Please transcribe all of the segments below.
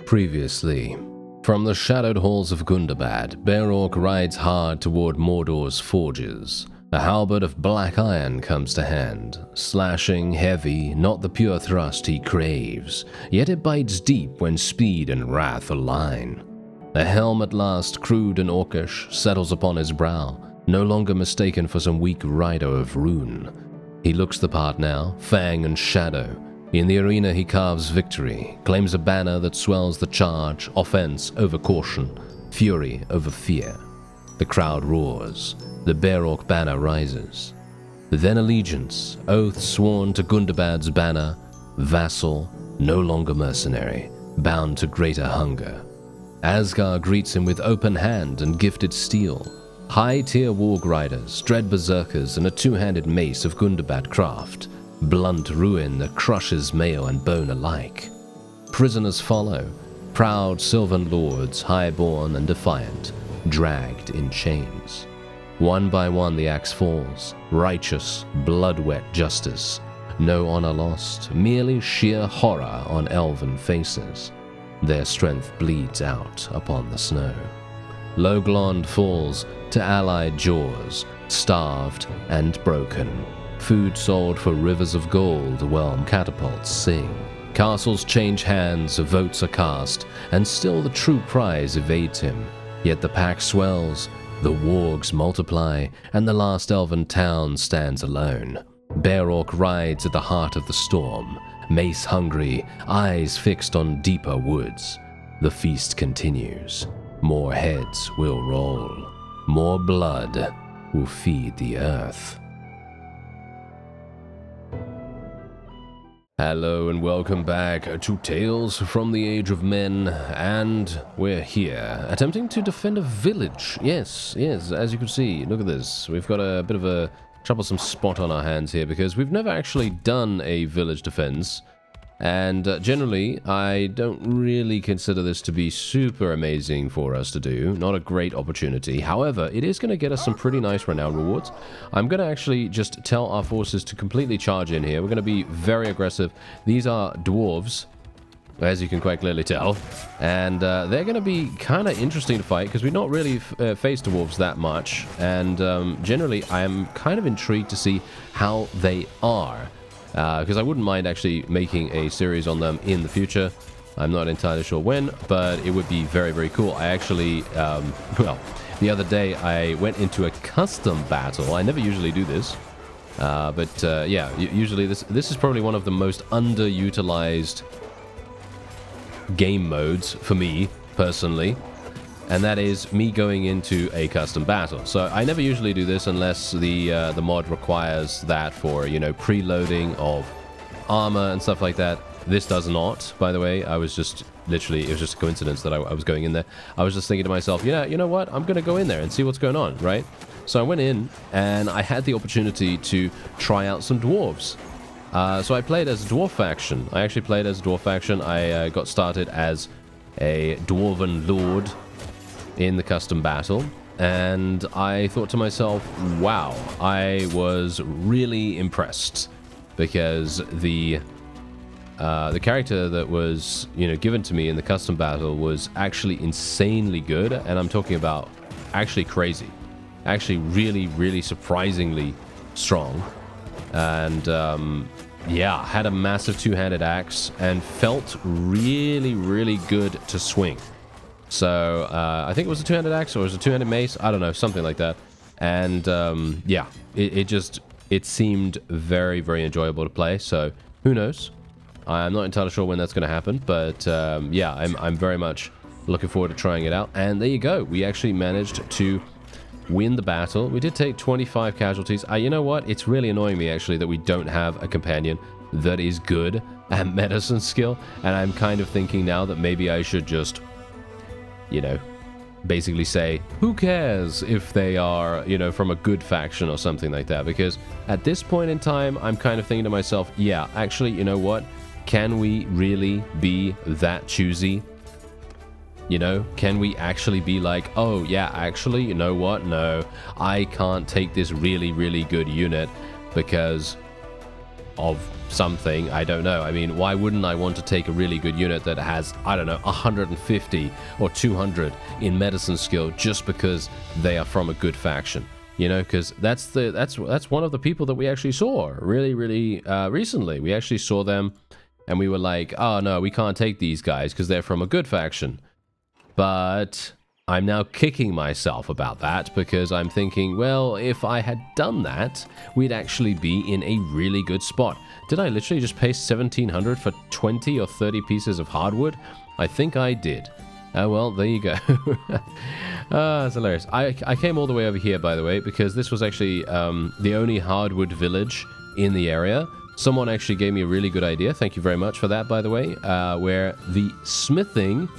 Previously, from the shadowed halls of Gundabad, J.R.R. rides hard toward Mordor's forges. A halberd of black iron comes to hand, slashing heavy, not the pure thrust he craves, yet it bites deep when speed and wrath align. A helm at last, crude and orcish, settles upon his brow, no longer mistaken for some weak rider of rune. He looks the part now, fang and shadow. In the arena he carves victory, claims a banner that swells the charge, offense over caution, fury over fear. The crowd roars, the J.R.R. banner rises. Then allegiance, oath sworn to Gundabad's banner, vassal, no longer mercenary, bound to greater hunger. Asgard greets him with open hand and gifted steel. High-tier warg riders, dread berserkers, and a two-handed mace of Gundabad craft. Blunt ruin that crushes mail and bone alike. Prisoners follow, proud sylvan lords, high-born and defiant, dragged in chains. One by one the axe falls, righteous, blood-wet justice. No honor lost, merely sheer horror on elven faces. Their strength bleeds out upon the snow. Loglond falls to allied jaws, starved and broken. Food sold for rivers of gold whelm catapults sing. Castles change hands, votes are cast, and still the true prize evades him. Yet the pack swells, the wargs multiply, and the last elven town stands alone. J.R.R. rides at the heart of the storm, mace hungry, eyes fixed on deeper woods. The feast continues. More heads will roll. More blood will feed the earth. Hello and welcome back to Tales from the Age of Men, and we're here attempting to defend a village. Yes, as you can see, look at this. We've got a bit of a troublesome spot on our hands here because we've never actually done a village defense, and generally I don't really consider this to be super amazing for us to do. Not a great opportunity. However, it is going to get us some pretty nice renown rewards. I'm going to actually just tell our forces to completely charge in here. We're going to be very aggressive. These are dwarves, as you can quite clearly tell, and they're going to be kind of interesting to fight because we've not really faced dwarves that much, and generally I am kind of intrigued to see how they are. Because I wouldn't mind actually making a series on them in the future. I'm not entirely sure when, but it would be very, very cool. I actually, well, the other day I went into a custom battle. I never usually do this, but yeah, usually this is probably one of the most underutilized game modes for me, personally. And that is me going into a custom battle. So I never usually do this unless the mod requires that for, you know, preloading of armor and stuff like that. This does not, by the way. I was just literally, it was just a coincidence that I was going in there. I was just thinking to myself, yeah, you know what? I'm going to go in there and see what's going on, right? So I went in and I had the opportunity to try out some dwarves. So I played as a dwarf faction. I actually played as a dwarf faction. I got started as a dwarven lord in the custom battle, and I thought to myself, wow, I was really impressed because the character that was, you know, given to me in the custom battle was actually insanely good, and I'm talking about actually crazy, actually really surprisingly strong, and yeah, had a massive two-handed axe and felt really good to swing. So, I think it was a two-handed axe or it was a two-handed mace. I don't know, something like that. And, yeah, it seemed very enjoyable to play. So, who knows? I'm not entirely sure when that's going to happen. But, yeah, I'm very much looking forward to trying it out. And there you go. We actually managed to win the battle. We did take 25 casualties. You know what? It's really annoying me, actually, that we don't have a companion that is good at medicine skill. And I'm kind of thinking now that maybe I should just, you know, basically say, who cares if they are, you know, from a good faction or something like that? Because at this point in time, I'm kind of thinking to myself, yeah, actually, you know what? Can we really be that choosy? You know, can we actually be like, oh, yeah, actually, you know what? No, I can't take this really good unit because of something. I don't know. I mean, why wouldn't I want to take a really good unit that has, I don't know, 150 or 200 in medicine skill just because they are from a good faction? You know, because that's one of the people that we actually saw really recently. We actually saw them, and we were like, oh no, we can't take these guys because they're from a good faction. But I'm now kicking myself about that because I'm thinking, well, if I had done that, we'd actually be in a really good spot. Did I literally just pay 1,700 for 20 or 30 pieces of hardwood? I think I did. Oh, well, there you go. That's hilarious. I came all the way over here, by the way, because this was actually the only hardwood village in the area. Someone actually gave me a really good idea. Thank you very much for that, by the way, where the smithing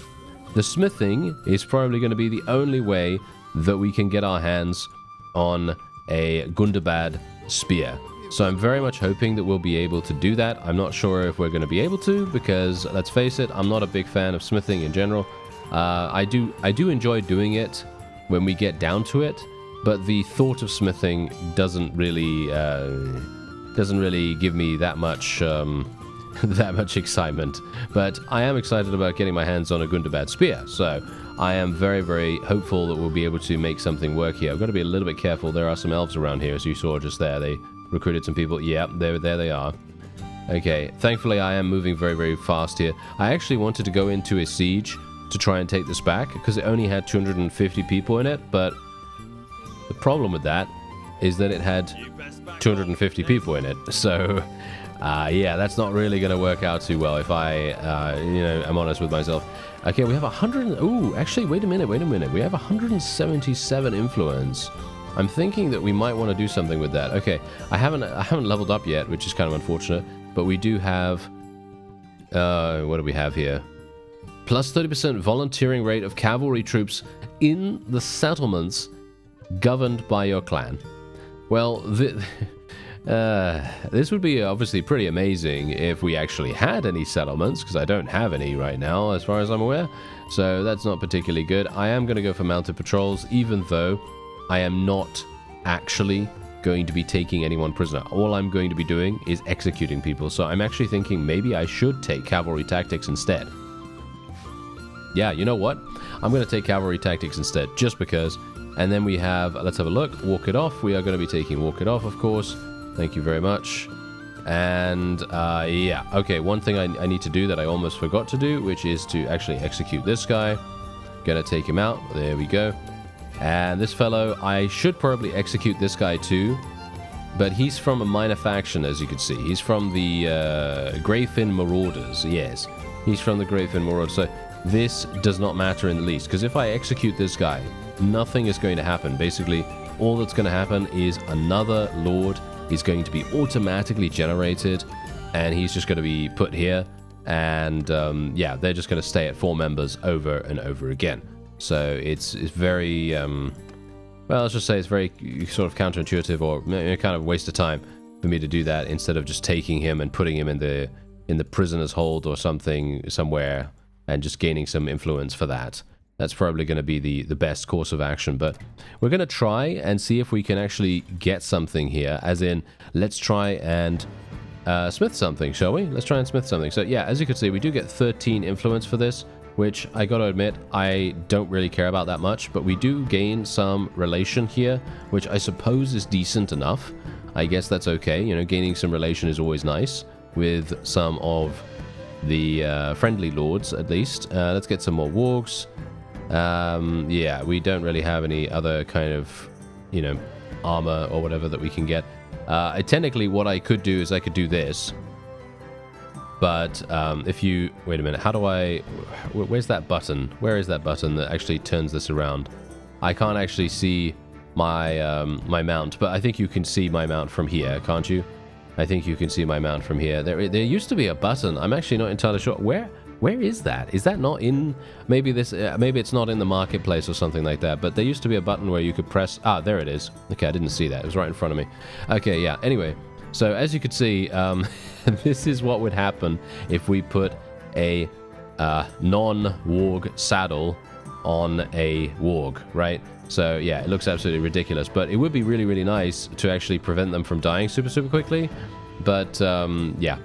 is probably going to be the only way that we can get our hands on a Gundabad spear. So I'm very much hoping that we'll be able to do that. I'm not sure if we're going to be able to because, let's face it, I'm not a big fan of smithing in general. I do enjoy doing it when we get down to it, but the thought of smithing doesn't really give me that much that much excitement. But I am excited about getting my hands on a Gundabad spear, so I am very hopeful that we'll be able to make something work here. I've got to be a little bit careful. There are some elves around here, as you saw just there. They recruited some people. Yeah, there they are. Okay, thankfully I am moving very fast here. I actually wanted to go into a siege to try and take this back because it only had 250 people in it, but the problem with that is that it had 250 people in it. So yeah, that's not really going to work out too well if I am honest with myself. Okay, we have 100. Ooh, actually, wait a minute. We have 177 influence. I'm thinking that we might want to do something with that. Okay, I haven't leveled up yet, which is kind of unfortunate, but we do have what do we have here? Plus 30% volunteering rate of cavalry troops in the settlements governed by your clan. Well, this would be obviously pretty amazing if we actually had any settlements, because I don't have any right now, as far as I'm aware. So that's not particularly good. I am going to go for mounted patrols, even though I am not actually going to be taking anyone prisoner. All I'm going to be doing is executing people. So I'm actually thinking maybe I should take cavalry tactics instead. Yeah, you know what? I'm going to take cavalry tactics instead, just because. And then we have, let's have a look, walk it off. We are going to be taking walk it off, of course. Thank you very much. And yeah, okay, one thing I need to do that I almost forgot to do, which is to actually execute this guy. Gonna take him out. There we go. And this fellow, I should probably execute this guy too, but he's from a minor faction, as you can see. He's from the Greyfin Marauders. Yes, he's from the Greyfin Marauders. So this does not matter in the least, because if I execute this guy, nothing is going to happen. Basically, all that's going to happen is another lord is going to be automatically generated, and he's just going to be put here, and yeah, they're just going to stay at 4 members over and over again. So it's very well, let's just say it's very sort of counterintuitive, or kind of waste of time for me to do that instead of just taking him and putting him in the prisoner's hold or something somewhere and just gaining some influence for that. That's probably going to be the best course of action, but we're going to try and see if we can actually get something here, as in, let's try and smith something, shall we? Let's try and smith something. So yeah, as you can see, we do get 13 influence for this, which I got to admit, I don't really care about that much, but we do gain some relation here, which I suppose is decent enough. I guess that's okay. You know, gaining some relation is always nice with some of the friendly lords, at least. Let's get some more wargs. Yeah, we don't really have any other kind of, you know, armor or whatever that we can get. Technically, what I could do is I could do this. But if you... Wait a minute, how do I... Where's that button? Where is that button that actually turns this around? I can't actually see my my mount, but I think you can see my mount from here, can't you? I think you can see my mount from here. There used to be a button. I'm actually not entirely sure. Where is that? Is that not in... Maybe this... maybe it's not in the marketplace or something like that, but there used to be a button where you could press... Ah, there it is. Okay, I didn't see that. It was right in front of me. Okay, yeah. Anyway, so as you could see, this is what would happen if we put a non-warg saddle on a warg, right? So yeah, it looks absolutely ridiculous, but it would be really, really nice to actually prevent them from dying super quickly. But yeah,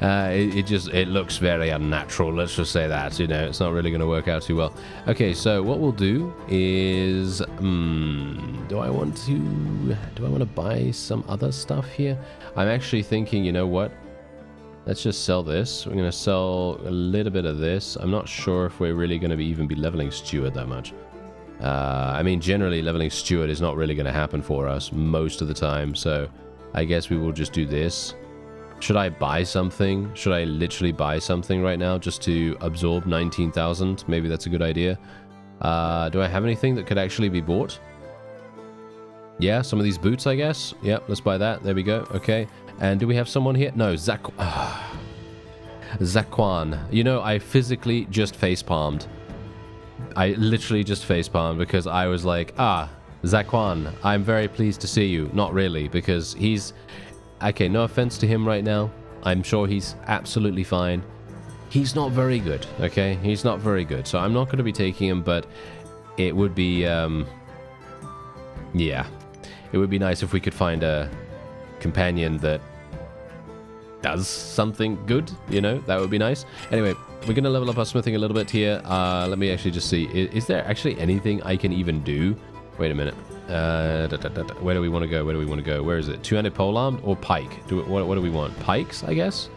it looks very unnatural. Let's just say that, you know, it's not really going to work out too well. Okay, so what we'll do is, do I want to buy some other stuff here? I'm actually thinking, you know what? Let's just sell this. We're going to sell a little bit of this. I'm not sure if we're really going to even be leveling Steward that much. I mean, generally leveling Steward is not really going to happen for us most of the time, so I guess we will just do this. Should I buy something? Should I literally buy something right now just to absorb 19,000? Maybe that's a good idea. Do I have anything that could actually be bought? Yeah, some of these boots, I guess. Yep, let's buy that. There we go. Okay. And do we have someone here? No, Zakwan. You know, I physically just face-palmed. I literally just face-palmed because I was like, Zakwan, I'm very pleased to see you. Not really, because he's... Okay, no offense to him right now. I'm sure he's absolutely fine. He's not very good, okay? He's not very good. So I'm not going to be taking him, but it would be... yeah. It would be nice if we could find a companion that does something good, you know? That would be nice. Anyway, we're going to level up our smithing a little bit here. Let me actually just see. Is there actually anything I can even do? Wait a minute. Where do we want to go? Where do we want to go? Where is it? Two-handed polearm or pike? What do we want? Pikes, I guess?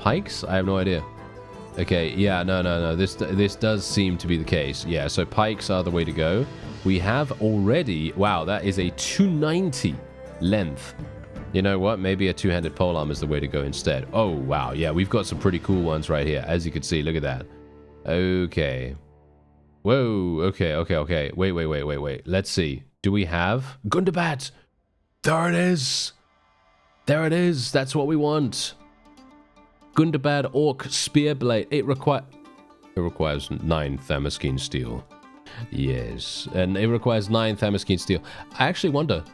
Pikes? I have no idea. Okay, yeah, no. This does seem to be the case. Yeah, so pikes are the way to go. We have already... Wow, that is a 290 length. You know what? Maybe a two-handed polearm is the way to go instead. Oh, wow. Yeah, we've got some pretty cool ones right here. As you can see, look at that. Okay. Whoa. Okay. Wait. Let's see. Do we have... Gundabad! There it is! There it is! That's what we want! Gundabad Orc Spearblade. It requires 9 Thermoskene steel. Yes. And it requires 9 Thermoskene steel. I actually wonder...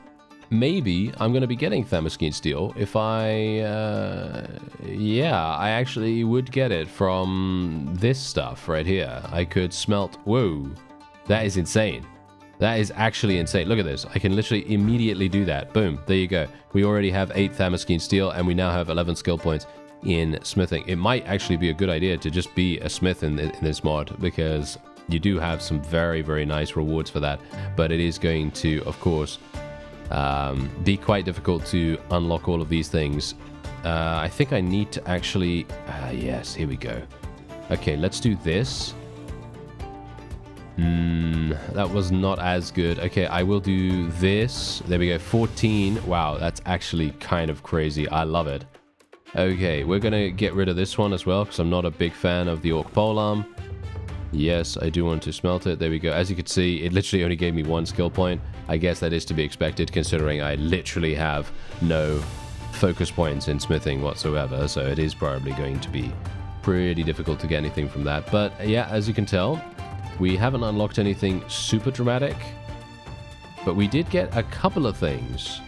Maybe I'm going to be getting Thermoskene steel if I actually would get it from this stuff right here. I could smelt... Whoa. That is insane. That is actually insane. Look at this. I can literally immediately do that. Boom. There you go. We already have 8 Thermoskene steel and we now have 11 skill points in smithing. It might actually be a good idea to just be a smith in this mod because you do have some very, very nice rewards for that. But it is going to, of course... be quite difficult to unlock all of these things. I think I need to actually... yes, here we go. Okay, let's do this. That was not as good. Okay, I will do this. There we go, 14. Wow, that's actually kind of crazy. I love it. Okay, we're going to get rid of this one as well because I'm not a big fan of the Orc Polearm. Yes, I do want to smelt it. There we go. As you can see, it literally only gave me 1 skill point. I guess that is to be expected considering I literally have no focus points in smithing whatsoever. So it is probably going to be pretty difficult to get anything from that. But yeah, as you can tell, we haven't unlocked anything super dramatic. But we did get a couple of things.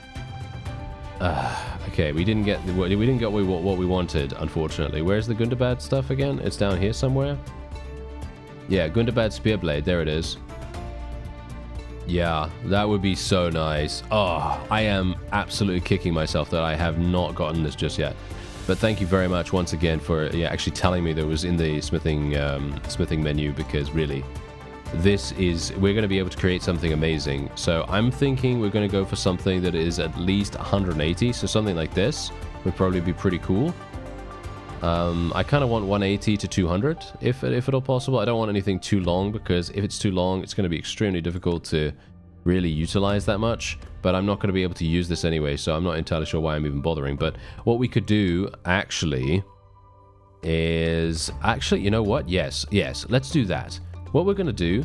Okay, we didn't get what we wanted, unfortunately. Where's the Gundabad stuff again? It's down here somewhere. Yeah, Gundabad Spearblade, there it is. Yeah, that would be so nice. Oh, I am absolutely kicking myself that I have not gotten this just yet. But thank you very much once again for actually telling me that it was in the smithing menu because really, we're going to be able to create something amazing. So I'm thinking we're going to go for something that is at least 180. So something like this would probably be pretty cool. I kind of want 180 to 200 if at all possible. I don't want anything too long because if it's too long, it's going to be extremely difficult to really utilize that much. But I'm not going to be able to use this anyway, so I'm not entirely sure why I'm even bothering. But what we could do actually is... Actually, you know what? Yes, let's do that. What we're going to do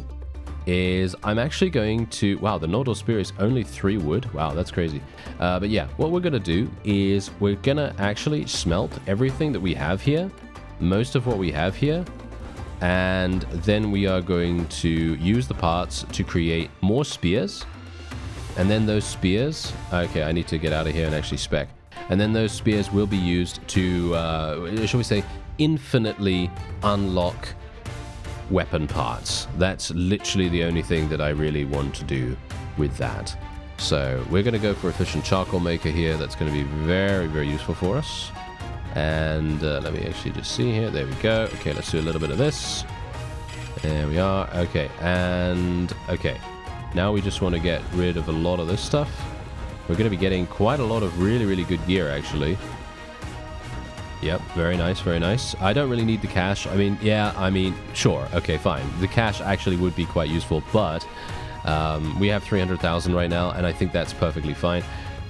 is I'm actually going to... Wow, the Mordor Spear is only 3 wood. Wow, that's crazy. But yeah, what we're going to do is we're going to actually smelt everything that we have here, most of what we have here, and then we are going to use the parts to create more spears, and then those spears... Okay, I need to get out of here and actually spec. And then those spears will be used to, shall we say, infinitely unlock weapon parts. That's literally the only thing that I really want to do with that. So we're going to go for efficient charcoal maker here. That's going to be very, very useful for us. And let me actually just see here. There we go. Okay, let's do a little bit of this. There we are. Okay, and okay. Now we just want to get rid of a lot of this stuff. We're going to be getting quite a lot of really, really good gear, actually. Yep, very nice, very nice. I don't really need the cash. I mean, yeah, I mean, sure. Okay, fine. The cash actually would be quite useful, but we have 300,000 right now, and I think that's perfectly fine.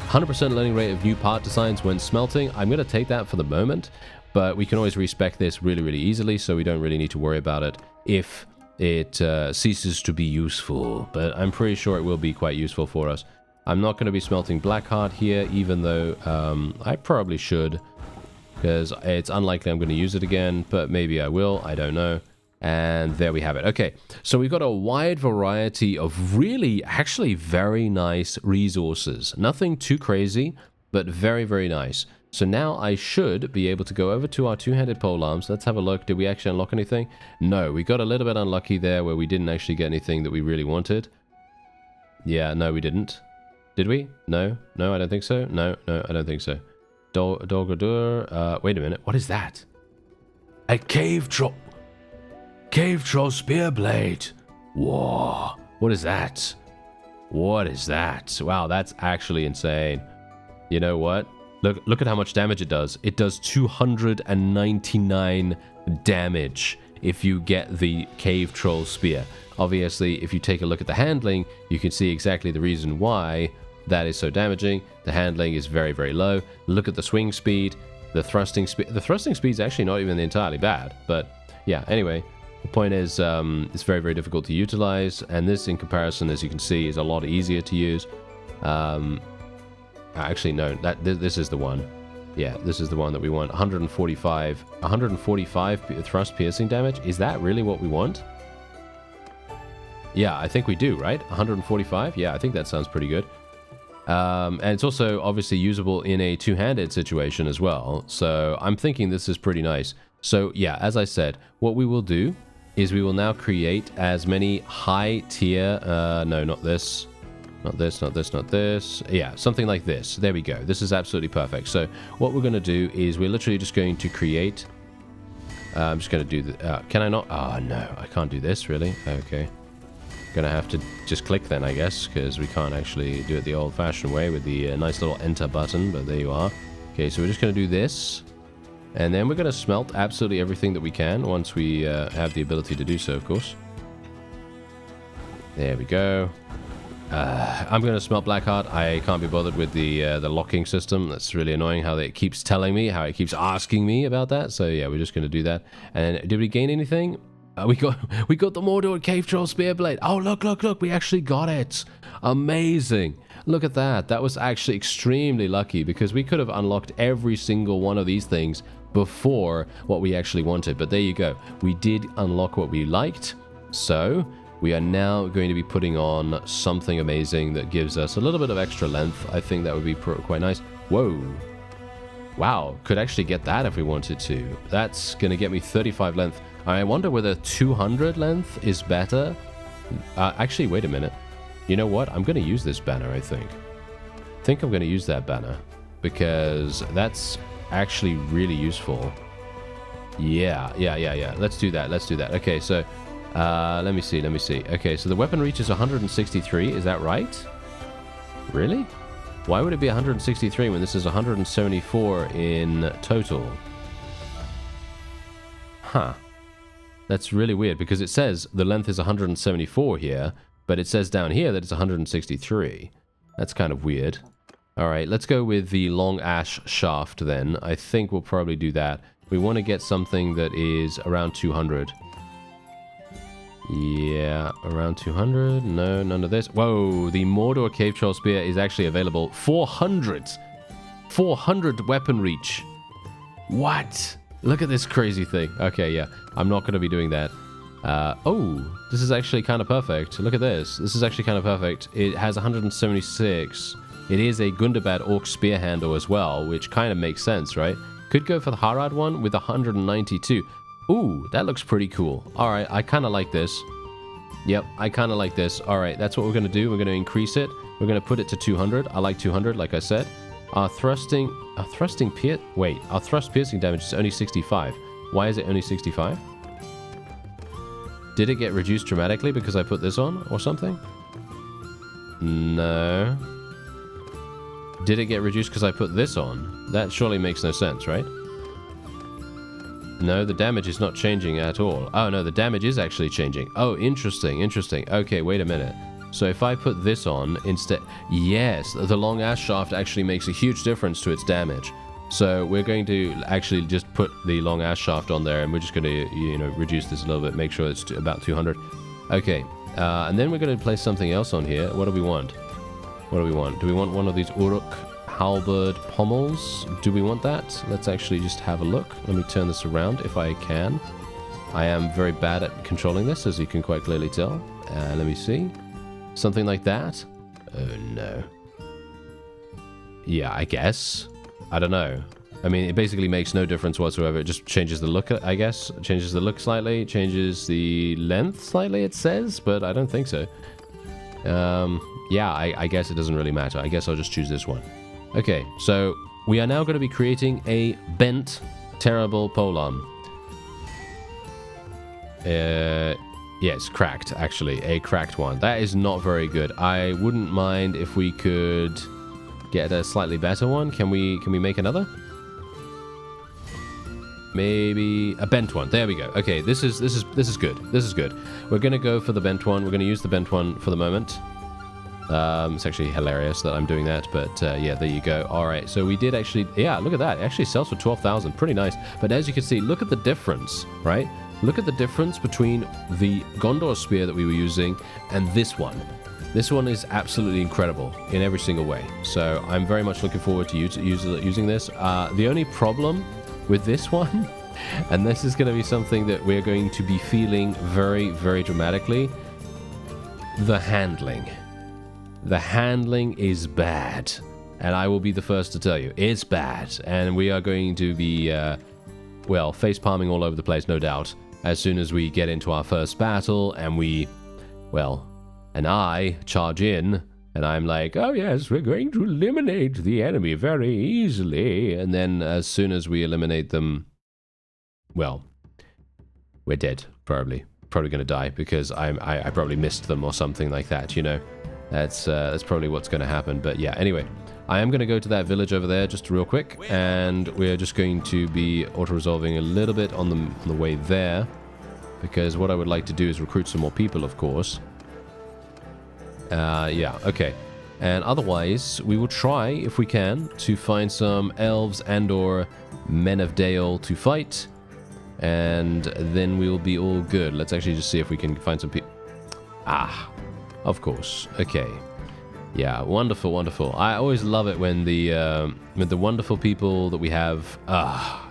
100% learning rate of new part designs when smelting. I'm going to take that for the moment, but we can always respec this really, really easily, so we don't really need to worry about it if it ceases to be useful. But I'm pretty sure it will be quite useful for us. I'm not going to be smelting Blackheart here, even though I probably should, because it's unlikely I'm going to use it again, but maybe I will. I don't know. And there we have it. Okay, so we've got a wide variety of really, actually very nice resources. Nothing too crazy, but very, very nice. So now I should be able to go over to our two-handed polearms. Let's have a look. Did we actually unlock anything? No, we got a little bit unlucky there where we didn't actually get anything that we really wanted. Yeah, no, we didn't. Did we? No, no, I don't think so. No, no, I don't think so. Dolgadur. Wait a minute. What is that? A cave troll. Cave troll spear blade. Whoa. What is that? What is that? Wow, that's actually insane. You know what? Look at how much damage it does. It does 299 damage if you get the cave troll spear. Obviously, if you take a look at the handling, you can see exactly the reason why that is so damaging. The handling is very, very low. Look at the swing speed, the thrusting speed. The thrusting speed is actually not even entirely bad, but yeah, anyway. The point is, it's very, very difficult to utilize, and this, in comparison, as you can see, is a lot easier to use. Actually, no, this is the one. Yeah, this is the one that we want. 145 thrust piercing damage. Is that really what we want? Yeah, I think we do, right? 145? Yeah, I think that sounds pretty good. And it's also obviously usable in a two-handed situation as well. So I'm thinking this is pretty nice. So yeah, as I said, what we will do is we will now create as many high tier, no, not this, not this, not this, not this. Yeah, something like this. There we go. This is absolutely perfect. So what we're going to do is we're literally just going to create, I'm just going to do the, can I not? Oh no, I can't do this really. Okay. Gonna have to just click then, I guess, because we can't actually do it the old-fashioned way with the nice little enter button, but there you are. Okay, so we're just gonna do this, and then we're gonna smelt absolutely everything that we can once we have the ability to do so, of course. There we go. I'm gonna smelt Blackheart. I can't be bothered with the locking system. That's really annoying how it keeps telling me, how it keeps asking me about that. So yeah, we're just gonna do that. And did we gain anything? We got the Mordor Cave Troll Spear Blade. Oh, look, we actually got it. Amazing. Look at that. That was actually extremely lucky because we could have unlocked every single one of these things before what we actually wanted. But there you go. We did unlock what we liked. So we are now going to be putting on something amazing that gives us a little bit of extra length. I think that would be quite nice. Whoa. Wow. Could actually get that if we wanted to. That's going to get me 35 length. I wonder whether 200 length is better. Actually, wait a minute. You know what? I'm going to use this banner, I think. I think I'm going to use that banner because that's actually really useful. Yeah. Let's do that. Okay, so let me see. Okay, so the weapon reach is 163. Is that right? Really? Why would it be 163 when this is 174 in total? Huh. That's really weird because it says the length is 174 here, but it says down here that it's 163. That's kind of weird. All right, let's go with the long ash shaft then. I think we'll probably do that. We want to get something that is around 200. Yeah, around 200. No, none of this. Whoa, the Mordor Cave Troll Spear is actually available. 400 weapon reach. What? Look at this crazy thing. Okay, yeah. I'm not going to be doing that. Oh, this is actually kind of perfect. Look at this. This is actually kind of perfect. It has 176. It is a Gundabad Orc Spear Handle as well, which kind of makes sense, right? Could go for the Harad one with 192. Ooh, that looks pretty cool. All right, I kind of like this. Yep, I kind of like this. All right, that's what we're going to do. We're going to increase it. We're going to put it to 200. I like 200, like I said. Our thrust piercing damage is only 65. Why is it only 65? Did it get reduced dramatically because I put this on or something? No. Did it get reduced because I put this on? That surely makes no sense, right? No, the damage is not changing at all. Oh, no, the damage is actually changing. Oh, interesting, interesting. Okay, wait a minute. So if I put this on instead... Yes, the long ash shaft actually makes a huge difference to its damage. So we're going to actually just put the long ash shaft on there, and we're just going to, you know, reduce this a little bit, make sure it's about 200. Okay, and then we're going to place something else on here. What do we want? What do we want? Do we want one of these Uruk halberd pommels? Do we want that? Let's actually just have a look. Let me turn this around if I can. I am very bad at controlling this, as you can quite clearly tell. Let me see. Something like that? Oh, no. Yeah, I guess. I don't know. I mean, it basically makes no difference whatsoever. It just changes the look, I guess. Changes the look slightly. Changes the length slightly, it says. But I don't think so. Yeah, I guess it doesn't really matter. I guess I'll just choose this one. Okay, so we are now going to be creating a bent, terrible polearm. Yes, cracked, actually. A cracked one. That is not very good. I wouldn't mind if we could get a slightly better one. Can we make another? Maybe a bent one. There we go. Okay, this is good. This is good. We're going to go for the bent one. We're going to use the bent one for the moment. It's actually hilarious that I'm doing that, but yeah, there you go. All right, so we did actually... Yeah, look at that. It actually sells for 12,000. Pretty nice. But as you can see, look at the difference, right? Look at the difference between the Gondor spear that we were using and this one. This one is absolutely incredible in every single way. So I'm very much looking forward to using this. The only problem with this one, and this is going to be something that we're going to be feeling very, very dramatically, the handling. The handling is bad. And I will be the first to tell you, it's bad. And we are going to be, well, face-palming all over the place, no doubt. As soon as we get into our first battle and we, well, and I charge in, and I'm like, oh yes, we're going to eliminate the enemy very easily. And then as soon as we eliminate them, well, we're dead, probably. Probably going to die because I probably missed them or something like that, you know. That's probably what's going to happen. But yeah, anyway, I am going to go to that village over there just real quick, and we're just going to be auto-resolving a little bit on the way there, because what I would like to do is recruit some more people, of course. Yeah, okay. And otherwise, we will try, if we can, to find some elves and or men of Dale to fight, and then we'll be all good. Let's actually just see if we can find some people. Ah, of course. Okay. Yeah, wonderful, wonderful. I always love it when the wonderful people that we have...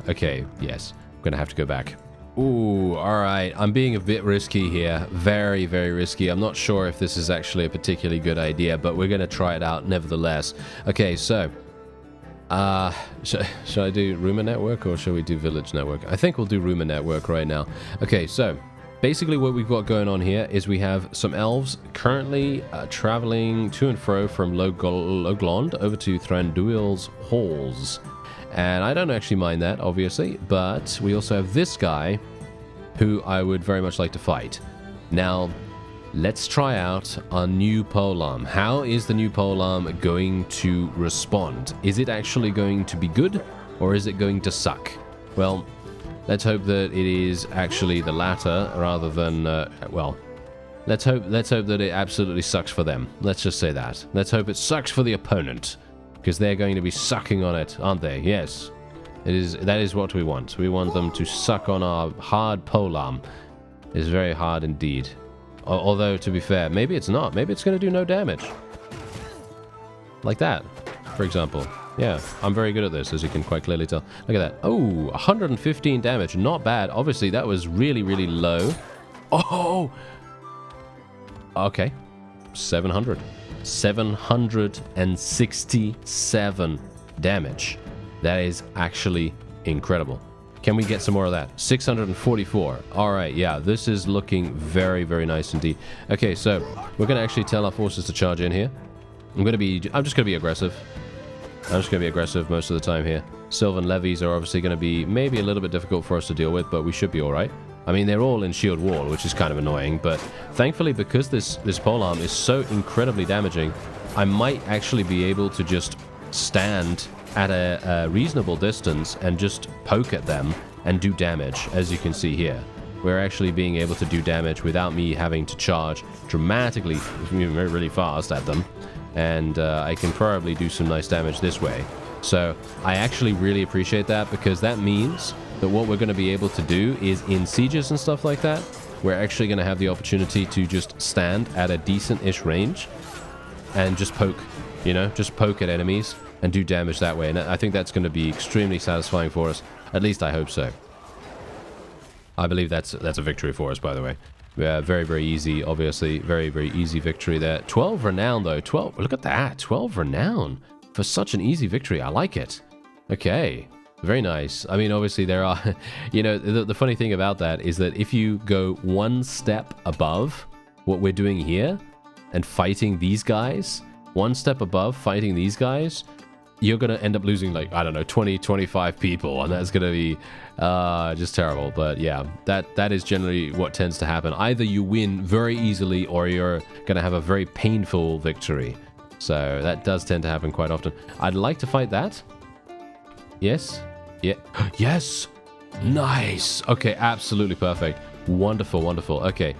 okay, yes. I'm gonna have to go back. Ooh, alright. I'm being a bit risky here. Very, very risky. I'm not sure if this is actually a particularly good idea, but we're gonna try it out nevertheless. Okay, so... should I do rumor network or shall we do village network? I think we'll do rumor network right now. Okay, so... basically what we've got going on here is we have some elves currently traveling to and fro from Loglond over to Thranduil's halls. And I don't actually mind that, obviously, but we also have this guy who I would very much like to fight. Now, let's try out our new polearm. How is the new polearm going to respond? Is it actually going to be good, or is it going to suck? Well, let's hope that it is actually the latter rather than, well, let's hope that it absolutely sucks for them. Let's just say that. Let's hope it sucks for the opponent, because they're going to be sucking on it, aren't they? Yes. That is what we want. We want them to suck on our hard polearm. It's very hard indeed. Although, to be fair, maybe it's not. Maybe it's going to do no damage. Like that, for example. Yeah, I'm very good at this, as you can quite clearly tell. Look at that. Oh, 115 damage. Not bad. Obviously, that was really, really low. Oh! Okay. 700. 767 damage. That is actually incredible. Can we get some more of that? 644. All right, yeah, this is looking very, very nice indeed. Okay, so we're going to actually tell our forces to charge in here. I'm just gonna be aggressive. I'm just gonna be aggressive most of the time here. Sylvan levies are obviously gonna be maybe a little bit difficult for us to deal with, but we should be all right. I mean, they're all in shield wall, which is kind of annoying, but thankfully, because this polearm is so incredibly damaging, I might actually be able to just stand at a reasonable distance and just poke at them and do damage, as you can see here. We're actually being able to do damage without me having to charge dramatically, really fast at them, and I can probably do some nice damage this way. So I actually really appreciate that, because that means that what we're going to be able to do is in sieges and stuff like that, we're actually going to have the opportunity to just stand at a decent-ish range and just poke, you know, just poke at enemies and do damage that way. And I think that's going to be extremely satisfying for us. At least I hope so. I believe that's a victory for us, by the way. Very, very easy, obviously. Very, very easy victory there. 12 renown, though. 12, look at that. 12 renown for such an easy victory. I like it. Okay. Very nice. I mean, obviously there are, you know, the funny thing about that is that if you go one step above what we're doing here and fighting these guys, one step above fighting these guys, you're going to end up losing, like, I don't know, 20, 25 people, and that's going to be just terrible. But yeah, that is generally what tends to happen. Either you win very easily or you're going to have a very painful victory. So that does tend to happen quite often. I'd like to fight that. Yes. Yeah. Yes. Nice. Okay, absolutely perfect. Wonderful, wonderful. Okay,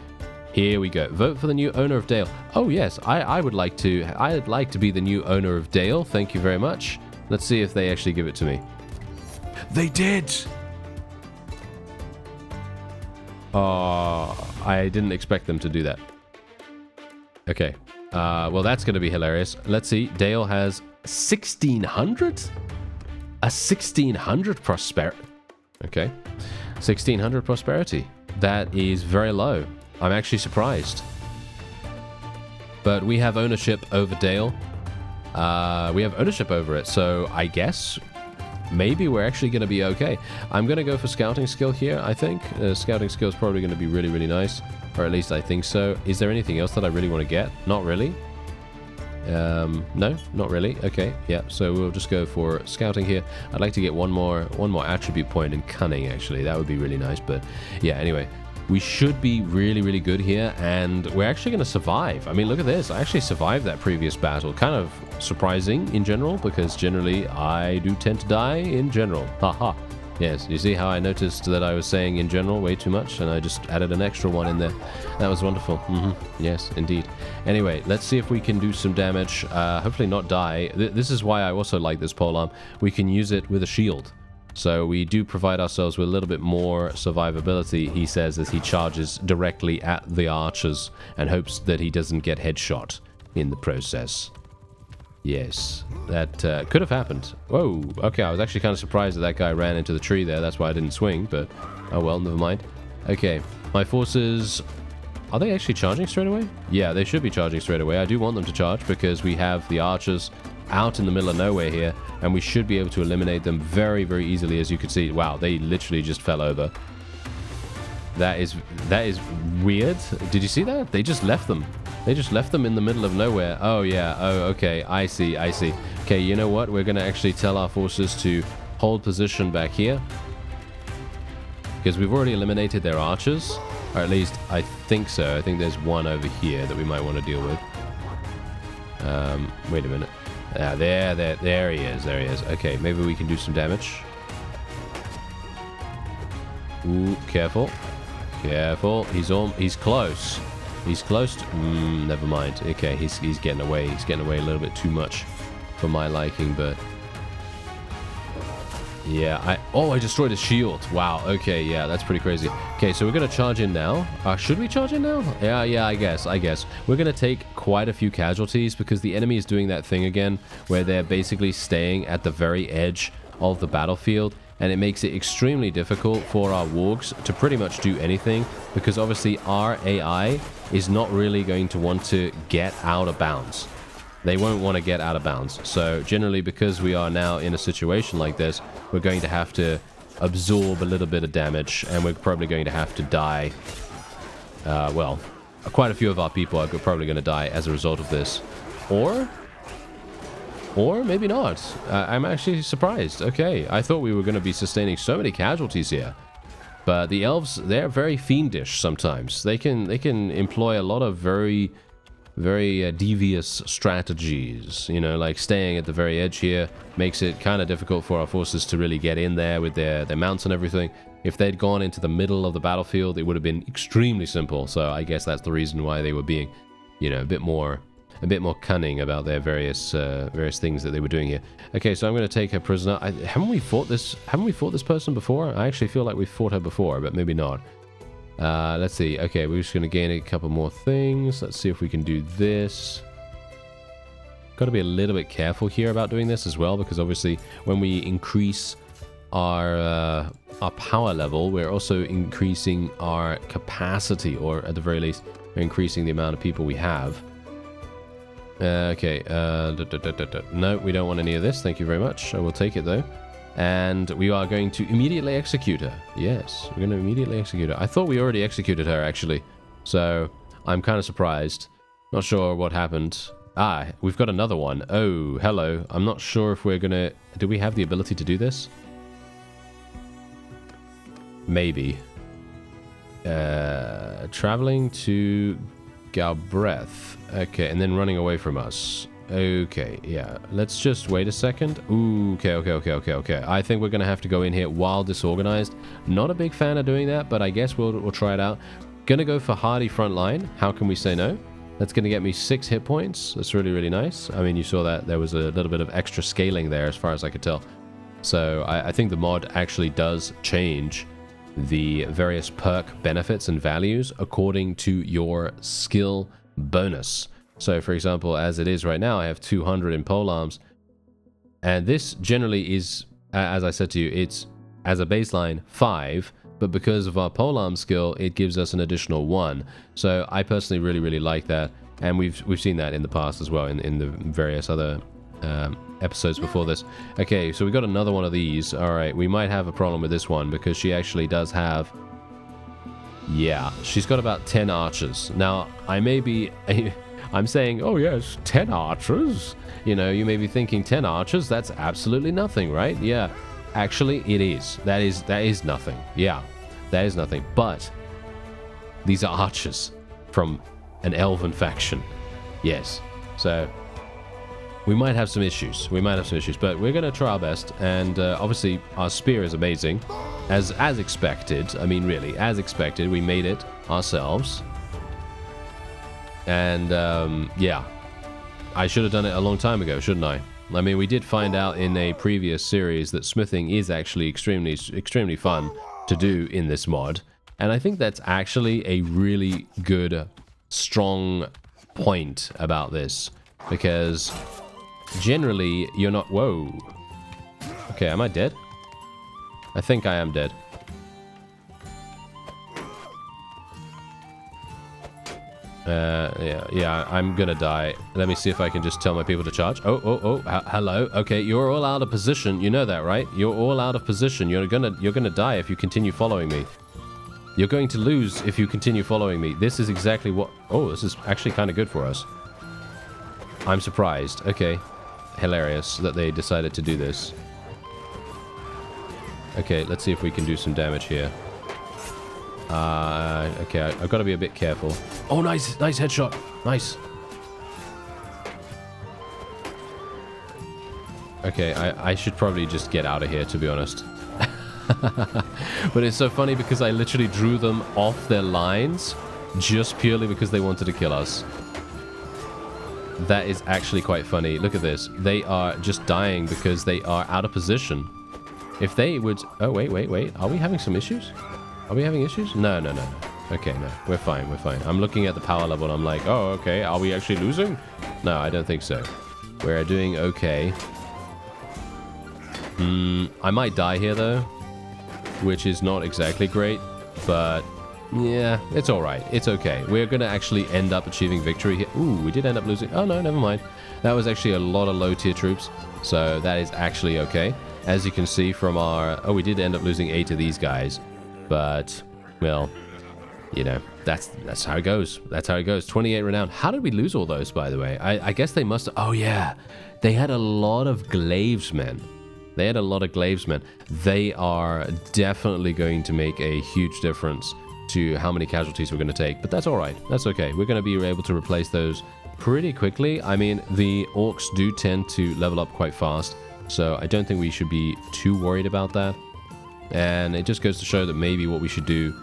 here we go. Vote for the new owner of Dale. Oh yes, I'd like to be the new owner of Dale. Thank you very much. Let's see if they actually give it to me. They did. I didn't expect them to do that. Okay. Well, that's going to be hilarious. Let's see. Dale has 1,600. A 1,600 prosperity. Okay. 1,600 prosperity. That is very low. I'm actually surprised. But we have ownership over Dale. We have ownership over it. So I guess maybe we're actually going to be okay. I'm going to go for scouting skill here, I think. Scouting skill is probably going to be really, really nice. Or at least I think so. Is there anything else that I really want to get? Not really. No, not really. Okay, yeah, so we'll just go for scouting here. I'd like to get one more attribute point in cunning, actually. That would be really nice. But yeah, anyway, we should be really, really good here, and we're actually going to survive. I mean, look at this. I actually survived that previous battle. Kind of surprising in general, because generally I do tend to die in general. Haha. Yes, you see how I noticed that I was saying in general way too much, and I just added an extra one in there. That was wonderful. Yes, indeed. Anyway, let's see if we can do some damage. Hopefully not die. This is why I also like this polearm. We can use it with a shield. So we do provide ourselves with a little bit more survivability, he says, as he charges directly at the archers and hopes that he doesn't get headshot in the process. Yes, that could have happened. Whoa, okay, I was actually kind of surprised that guy ran into the tree there. That's why I didn't swing, but oh well, never mind. Okay, my forces... Are they actually charging straight away? Yeah, they should be charging straight away. I do want them to charge because we have the archers out in the middle of nowhere here, and we should be able to eliminate them very, very easily, as you can see. Wow, they literally just fell over. That is weird. Did you see that? They just left them. They just left them in the middle of nowhere. Oh, yeah. Oh, okay. I see. I see. Okay, you know what? We're going to actually tell our forces to hold position back here, because we've already eliminated their archers. Or at least, I think so. I think there's one over here that we might want to deal with. Wait a minute. There he is. There he is. Okay, maybe we can do some damage. Ooh, careful. Careful. He's close. He's close to... never mind. Okay, he's getting away. He's getting away a little bit too much for my liking, but... Yeah, I destroyed his shield. Wow, okay, yeah, that's pretty crazy. Okay, so we're going to charge in now. Should we charge in now? Yeah, I guess. We're going to take quite a few casualties because the enemy is doing that thing again where they're basically staying at the very edge of the battlefield, and it makes it extremely difficult for our wargs to pretty much do anything because obviously our AI is not really going to want to get out of bounds. They won't want to get out of bounds. So generally, because we are now in a situation like this, we're going to have to absorb a little bit of damage, and we're probably going to have to die. Well, quite a few of our people are probably going to die as a result of this. Or Or maybe not. I'm actually surprised. Okay, I thought we were going to be sustaining so many casualties here. But the elves, they're very fiendish sometimes. They can employ a lot of very devious strategies. You know, like staying at the very edge here makes it kind of difficult for our forces to really get in there with their mounts and everything. If they'd gone into the middle of the battlefield, it would have been extremely simple. So I guess that's the reason why they were being, you know, a bit more cunning about their various things that they were doing here. Okay, so I'm going to take her prisoner. Haven't we fought this person before? I actually feel like we've fought her before, but maybe not. Let's see. Okay, we're just going to gain a couple more things. Let's see if we can do this. Got to be a little bit careful here about doing this as well, because obviously when we increase our power level, we're also increasing our capacity, or at the very least, we're increasing the amount of people we have. Okay, no, we don't want any of this. Thank you very much. I will take it though. And we are going to immediately execute her. Yes, we're going to immediately execute her. I thought we already executed her, actually. So, I'm kind of surprised. Not sure what happened. Ah, we've got another one. Oh, hello. I'm not sure if we're going to... Do we have the ability to do this? Maybe. Traveling to Galbraith. Okay, and then running away from us. Okay, yeah. Let's just wait a second. Ooh, okay. I think we're going to have to go in here while disorganized. Not a big fan of doing that, but I guess we'll try it out. Gonna go for hardy front line. How can we say no? That's going to get me 6 hit points. That's really, really nice. I mean, you saw that there was a little bit of extra scaling there as far as I could tell. So I think the mod actually does change the various perk benefits and values according to your skill bonus. So for example, as it is right now, I have 200 in polearms, and this generally is, as I said to you, it's as a baseline 5, but because of our polearm skill, it gives us an additional 1. So I personally really like that, and we've seen that in the past as well in the various other episodes before this. Okay, so we got another one of these. All right, we might have a problem with this one because she actually does have, yeah, she's got about 10 archers. Now I may be I'm saying, oh yes, 10 archers. You know, you may be thinking 10 archers, that's absolutely nothing, right? Yeah, actually it is. That is nothing. Yeah, that is nothing. But these are archers from an elven faction. Yes. So we might have some issues. But we're going to try our best. And obviously our spear is amazing. As expected. I mean, really, as expected. We made it ourselves. And yeah, I should have done it a long time ago, shouldn't I? I mean, we did find out in a previous series that smithing is actually extremely fun to do in this mod. And I think that's actually a really good, strong point about this. Because generally, you're not... Whoa. Okay, am I dead? I think I am dead. Yeah, I'm gonna die. Let me see if I can just tell my people to charge. Oh, hello. Okay, you're all out of position. You know that, right? You're all out of position. You're gonna die if you continue following me. You're going to lose if you continue following me. This is exactly what... Oh, this is actually kind of good for us. I'm surprised. Okay. Hilarious that they decided to do this. Okay, let's see if we can do some damage here. Okay, I've got to be a bit careful. Oh, nice headshot. Nice. Okay, I should probably just get out of here, to be honest. But it's so funny because I literally drew them off their lines just purely because they wanted to kill us. That is actually quite funny. Look at this. They are just dying because they are out of position. If they would... Oh, wait. Are we having some issues? Are we having issues? No. Okay, no. We're fine. I'm looking at the power level and I'm like, oh, okay. Are we actually losing? No, I don't think so. We're doing okay. I might die here, though. Which is not exactly great. But, yeah, it's alright. It's okay. We're going to actually end up achieving victory here. Ooh, we did end up losing. Oh, no, never mind. That was actually a lot of low-tier troops. So that is actually okay. As you can see from our... Oh, we did end up losing 8 of these guys. But, well, you know, that's how it goes. That's how it goes. 28 renown. How did we lose all those, by the way? I guess they must... Oh, yeah. They had a lot of glavesmen. They had a lot of glavesmen. They are definitely going to make a huge difference to how many casualties we're going to take. But that's all right. That's okay. We're going to be able to replace those pretty quickly. I mean, the orcs do tend to level up quite fast, so I don't think we should be too worried about that. And it just goes to show that maybe what we should do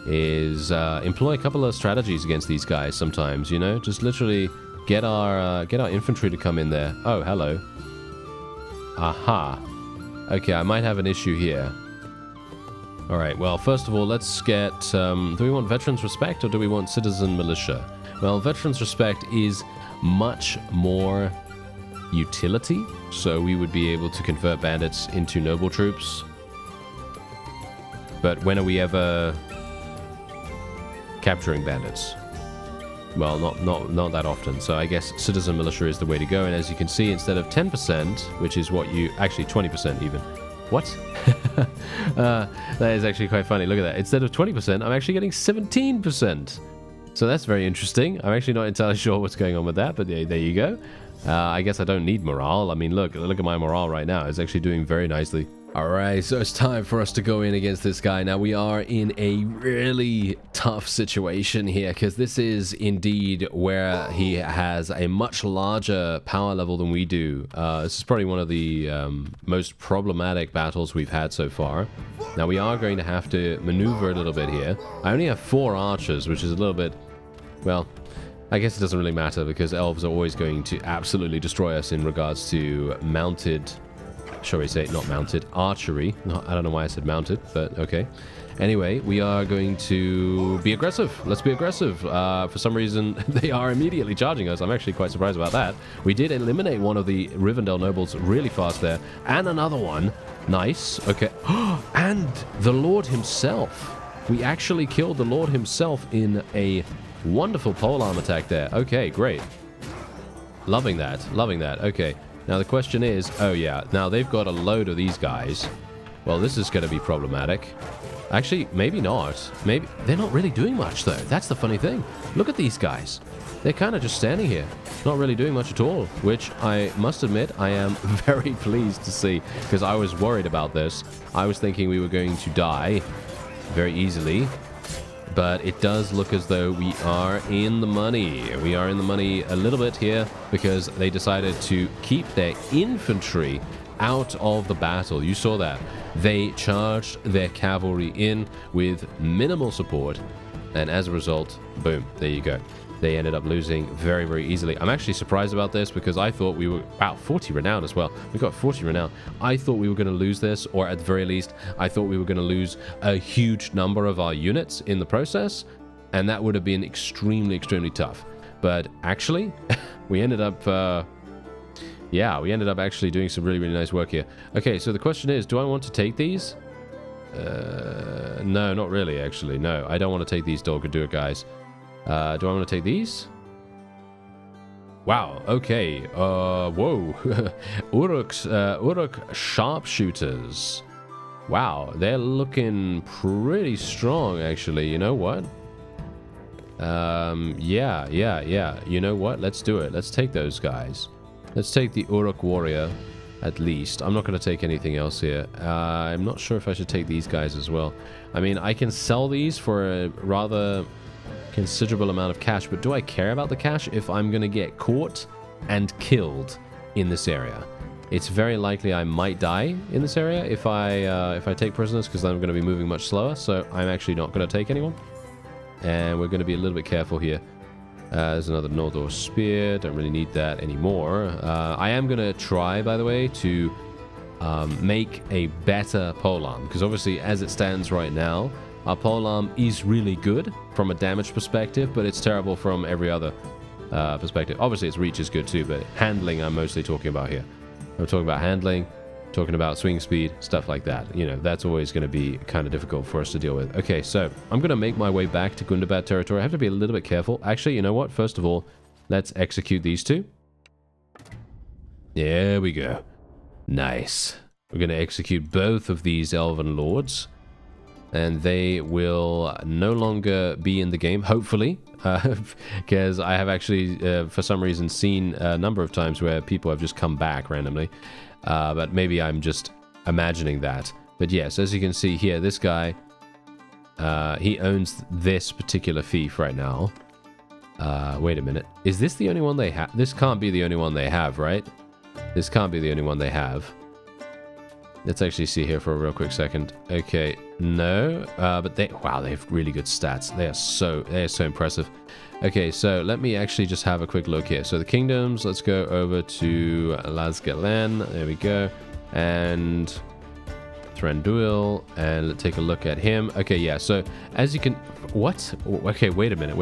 is employ a couple of strategies against these guys sometimes, you know? Just literally get our infantry to come in there. Oh, hello. Aha. Okay, I might have an issue here. Alright, well, first of all, let's get... do we want Veterans Respect or do we want Citizen Militia? Well, Veterans Respect is much more utility, so we would be able to convert bandits into noble troops. But when are we ever capturing bandits? Well, not that often. So I guess Citizen Militia is the way to go. And as you can see, instead of 10%, which is what you... Actually, 20% even. What? That is actually quite funny. Look at that. Instead of 20%, I'm actually getting 17%. So that's very interesting. I'm actually not entirely sure what's going on with that, but there you go. I guess I don't need morale. I mean, look at my morale right now. It's actually doing very nicely. Alright, so it's time for us to go in against this guy. Now, we are in a really tough situation here, because this is indeed where he has a much larger power level than we do. This is probably one of the most problematic battles we've had so far. Now, we are going to have to maneuver a little bit here. I only have 4 archers, which is a little bit... Well, I guess it doesn't really matter, because elves are always going to absolutely destroy us in regards to mounted... Shall we say, not mounted, archery. I don't know why I said mounted, but okay. Anyway, we are going to be aggressive. Let's be aggressive. For some reason, they are immediately charging us. I'm actually quite surprised about that. We did eliminate one of the Rivendell nobles really fast there. And another one. Nice. Okay. And the Lord himself. We actually killed the Lord himself in a wonderful polearm attack there. Okay, great. Loving that. Loving that. Okay. Now the question is, oh yeah, now they've got a load of these guys. Well, this is going to be problematic. Actually, maybe not. Maybe they're not really doing much though. That's the funny thing. Look at these guys. They're kind of just standing here, not really doing much at all, which I must admit I am very pleased to see, because I was worried about this. I was thinking we were going to die very easily. But it does look as though we are in the money. We are in the money a little bit here because they decided to keep their infantry out of the battle. You saw that. They charged their cavalry in with minimal support, and as a result, boom, there you go. They ended up losing very, very easily. I'm actually surprised about this because I thought we were about 40 renown as well. We got 40 renown. I thought we were going to lose this, or at the very least, I thought we were going to lose a huge number of our units in the process, and that would have been extremely, extremely tough. But actually, we ended up... yeah, we ended up actually doing some really, really nice work here. Okay, so the question is, do I want to take these? No, not really, actually. No, I don't want to take these Dol-Guldur guys. Do I want to take these? Wow, okay. Whoa. Uruk sharpshooters. Wow, they're looking pretty strong, actually. You know what? Yeah. You know what? Let's do it. Let's take those guys. Let's take the Uruk warrior, at least. I'm not going to take anything else here. I'm not sure if I should take these guys as well. I mean, I can sell these for a rather... considerable amount of cash, but do I care about the cash if I'm going to get caught and killed in this area? It's very likely I might die in this area if I take prisoners, because I'm going to be moving much slower, so I'm actually not going to take anyone. And we're going to be a little bit careful here. There's another Mordor spear. Don't really need that anymore. I am going to try, by the way, to make a better polearm, because obviously as it stands right now, our polearm is really good from a damage perspective, but it's terrible from every other perspective. Obviously, its reach is good too, but handling I'm mostly talking about here. I'm talking about handling, talking about swing speed, stuff like that. You know, that's always going to be kind of difficult for us to deal with. Okay, so I'm going to make my way back to Gundabad territory. I have to be a little bit careful. Actually, you know what? First of all, let's execute these two. There we go. Nice. We're going to execute both of these Elven Lords. and they will no longer be in the game, hopefully, because I have actually, for some reason, seen a number of times where people have just come back randomly, but maybe I'm just imagining that. But yes, as you can see here, this guy, he owns this particular fief right now. Wait a minute. Is this the only one they have? This can't be the only one they have, right? This can't be the only one they have. Let's actually see here for a real quick second. Okay, no. But they, wow, they have really good stats. They are so impressive. Okay, so let me actually just have a quick look here. So the kingdoms, let's go over to Lasgalen. There we go. And Thranduil, and let's take a look at him. Okay, yeah, so as you can... What? Okay, wait a minute.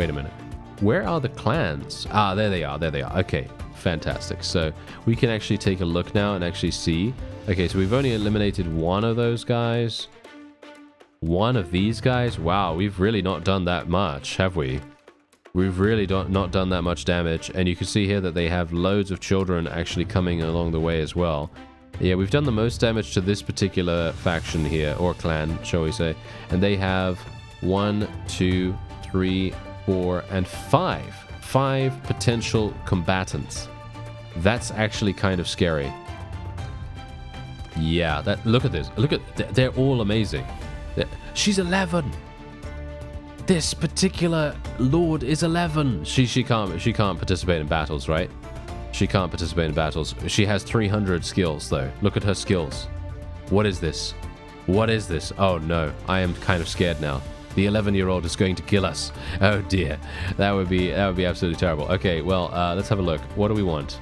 Where are the clans? Ah, there they are. Okay, fantastic. So we can actually take a look now and actually see. Okay, so we've only eliminated one of those guys. One of these guys. Wow, we've really not done that much, have we? We've really not done that much damage. And you can see here that they have loads of children actually coming along the way as well. Yeah, we've done the most damage to this particular faction here, or clan, shall we say. And they have 1, 2, 3, 4, and 5. 5 potential combatants. That's actually kind of scary. Yeah, look at this. Look at, they're all amazing. She's 11. This particular lord is 11. She can't participate in battles, right? She can't participate in battles. She has 300 skills though. Look at her skills. What is this? What is this? Oh no, I am kind of scared now. The 11-year-old is going to kill us. Oh dear, that would be absolutely terrible. Okay, well, let's have a look. What do we want?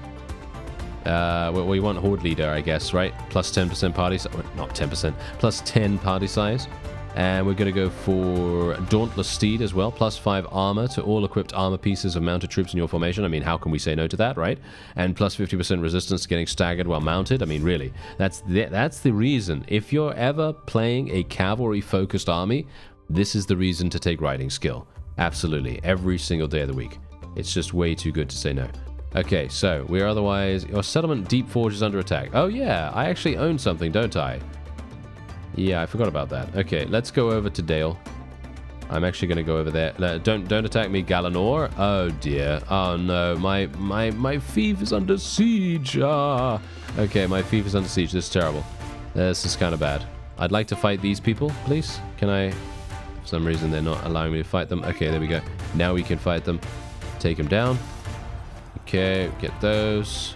We want Horde Leader, I guess, right? Plus 10% party size. Not 10%. Plus 10 party size. And we're going to go for Dauntless Steed as well. Plus 5 armor to all equipped armor pieces of mounted troops in your formation. I mean, how can we say no to that, right? And plus 50% resistance to getting staggered while mounted. I mean, really, that's the reason. If you're ever playing a cavalry-focused army, this is the reason to take riding skill. Absolutely. Every single day of the week. It's just way too good to say no. Okay, so we're otherwise... Your settlement Deep Forge is under attack. Oh yeah, I actually own something, don't I? Yeah, I forgot about that. Okay, let's go over to Dale. I'm actually going to go over there. No, don't attack me, Galanor. Oh dear. Oh no, my fief is under siege. Ah. Okay, my fief is under siege. This is terrible. This is kind of bad. I'd like to fight these people, please. Can I... For some reason, they're not allowing me to fight them. Okay, there we go. Now we can fight them. Take them down. Okay, get those.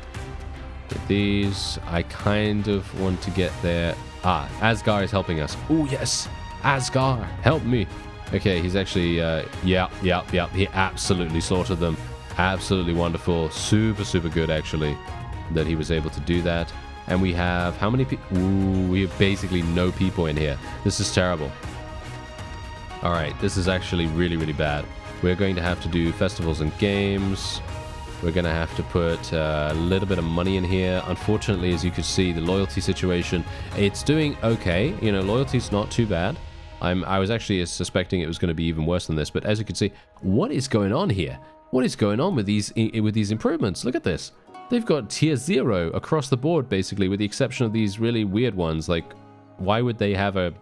Get these. I kind of want to get there. Ah, Asgar is helping us. Oh, yes. Asgar, help me. Okay, he's actually, yeah. He absolutely slaughtered them. Absolutely wonderful. Super, super good, actually, that he was able to do that. And we have, how many people? Ooh, we have basically no people in here. This is terrible. All right, this is actually really, really bad. We're going to have to do festivals and games. We're going to have to put a little bit of money in here. Unfortunately, as you can see, the loyalty situation, it's doing okay. You know, loyalty's not too bad. I was actually suspecting it was going to be even worse than this. But as you can see, what is going on here? What is going on with these improvements? Look at this. They've got tier 0 across the board, basically, with the exception of these really weird ones. Like, why would they have a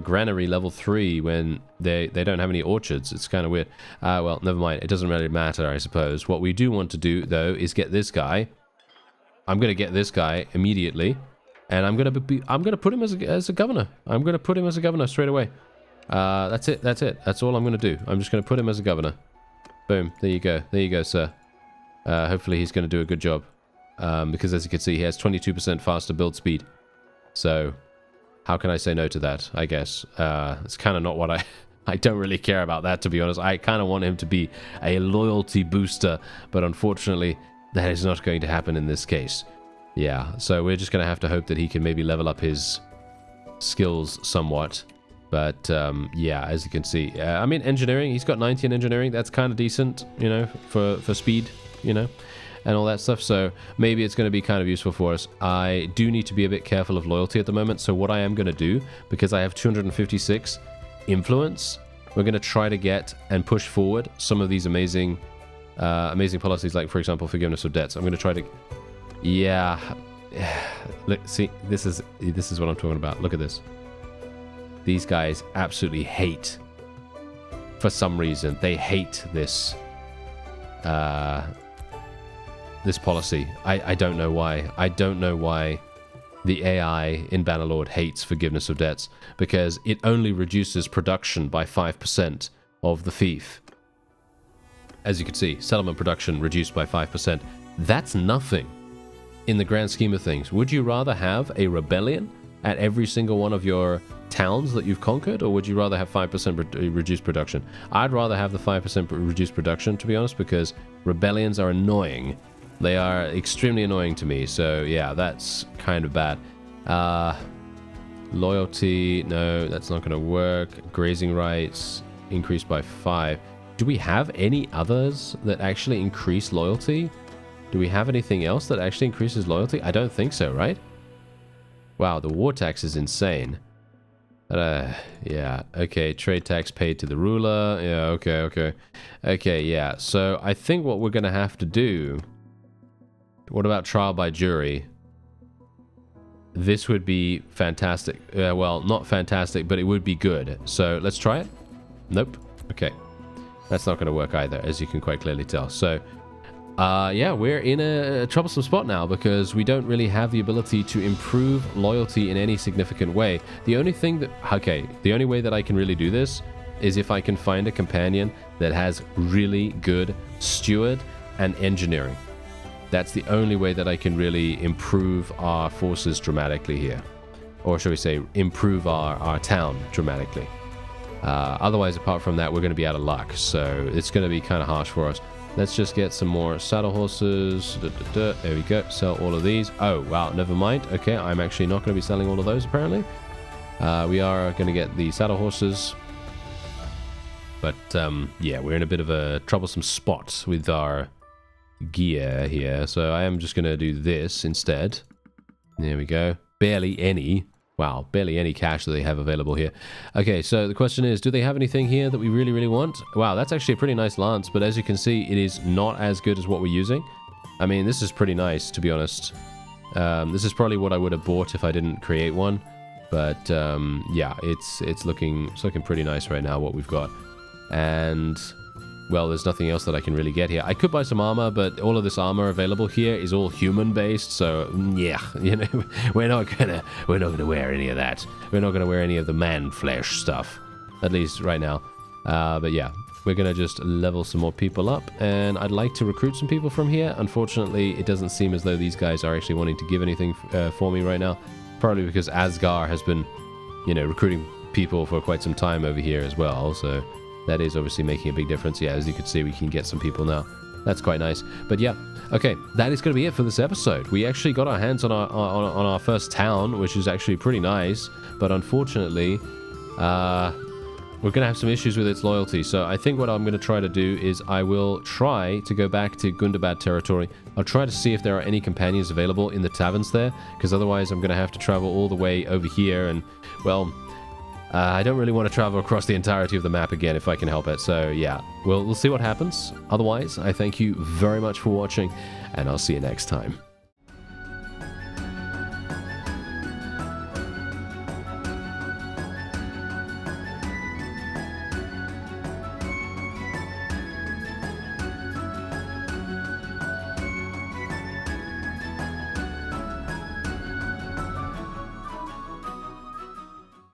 granary level 3 when they don't have any orchards? It's kind of weird. Well, never mind. It doesn't really matter, I suppose. What we do want to do, though, is get this guy. I'm going to get this guy immediately, and I'm going to put him as a governor. I'm going to put him as a governor straight away. That's it. That's all I'm going to do. I'm just going to put him as a governor. Boom. There you go. There you go, sir. Hopefully he's going to do a good job, because as you can see, he has 22% faster build speed. So how can I say no to that, I guess? It's kind of not what I don't really care about that, to be honest. I kind of want him to be a loyalty booster, but unfortunately, that is not going to happen in this case. Yeah, so we're just going to have to hope that he can maybe level up his skills somewhat. But, yeah, as you can see, I mean, engineering, he's got 90 in engineering. That's kind of decent, you know, for speed, you know, and all that stuff. So maybe it's going to be kind of useful for us. I do need to be a bit careful of loyalty at the moment. So what I am going to do, because I have 256 influence, we're going to try to get and push forward some of these amazing policies, like, for example, forgiveness of debts. I'm going to try to... Yeah. Look, see, this is what I'm talking about. Look at this. these guys absolutely hate, for some reason, they hate this this policy. I don't know why. I don't know why the AI in Bannerlord hates forgiveness of debts, because it only reduces production by 5% of the fief. As you can see, settlement production reduced by 5%. That's nothing in the grand scheme of things. Would you rather have a rebellion at every single one of your towns that you've conquered, or would you rather have 5% reduced production? I'd rather have the 5% reduced production, to be honest, because rebellions are annoying. They are extremely annoying to me, so yeah, that's kind of bad. Loyalty, no, that's not going to work. Grazing rights, increased by 5. Do we have any others that actually increase loyalty? Do we have anything else that actually increases loyalty? I don't think so, right? Wow, the war tax is insane. Yeah, okay, trade tax paid to the ruler. Yeah, okay, yeah. So I think what we're going to have to do... What about trial by jury? This would be fantastic. Well, not fantastic, but it would be good. So let's try it. Nope. Okay. That's not going to work either, as you can quite clearly tell. So, yeah, we're in a troublesome spot now because we don't really have the ability to improve loyalty in any significant way. The only thing that... Okay, the only way that I can really do this is if I can find a companion that has really good steward and engineering. That's the only way that I can really improve our forces dramatically here. Or shall we say, improve our town dramatically. Otherwise, apart from that, we're going to be out of luck. So it's going to be kind of harsh for us. Let's just get some more saddle horses. There we go. Sell all of these. Oh, wow. Never mind. Okay, I'm actually not going to be selling all of those, apparently. We are going to get the saddle horses. But, yeah, we're in a bit of a troublesome spot with our... gear here, so I am just going to do this instead. There we go. Barely any. Wow, barely any cash that they have available here. Okay, so the question is, do they have anything here that we really, really want? Wow, that's actually a pretty nice lance, but as you can see, it is not as good as what we're using. I mean, this is pretty nice, to be honest. This is probably what I would have bought if I didn't create one, but yeah, it's looking pretty nice right now, what we've got. And... well, there's nothing else that I can really get here. I could buy some armor, but all of this armor available here is all human-based, so yeah, you know, we're not gonna wear any of that. We're not gonna wear any of the man flesh stuff, at least right now. But yeah, we're gonna just level some more people up, and I'd like to recruit some people from here. Unfortunately, it doesn't seem as though these guys are actually wanting to give anything for me right now. Probably because Asgard has been, you know, recruiting people for quite some time over here as well, so. That is obviously making a big difference. Yeah, as you can see, we can get some people now. That's quite nice. But yeah, okay, that is going to be it for this episode. We actually got our hands on our first town, which is actually pretty nice. But unfortunately, we're going to have some issues with its loyalty. So I think what I'm going to try to do is I will try to go back to Gundabad territory. I'll try to see if there are any companions available in the taverns there, because otherwise I'm going to have to travel all the way over here and, well... I don't really want to travel across the entirety of the map again if I can help it. So yeah, we'll see what happens. Otherwise, I thank you very much for watching, and I'll see you next time.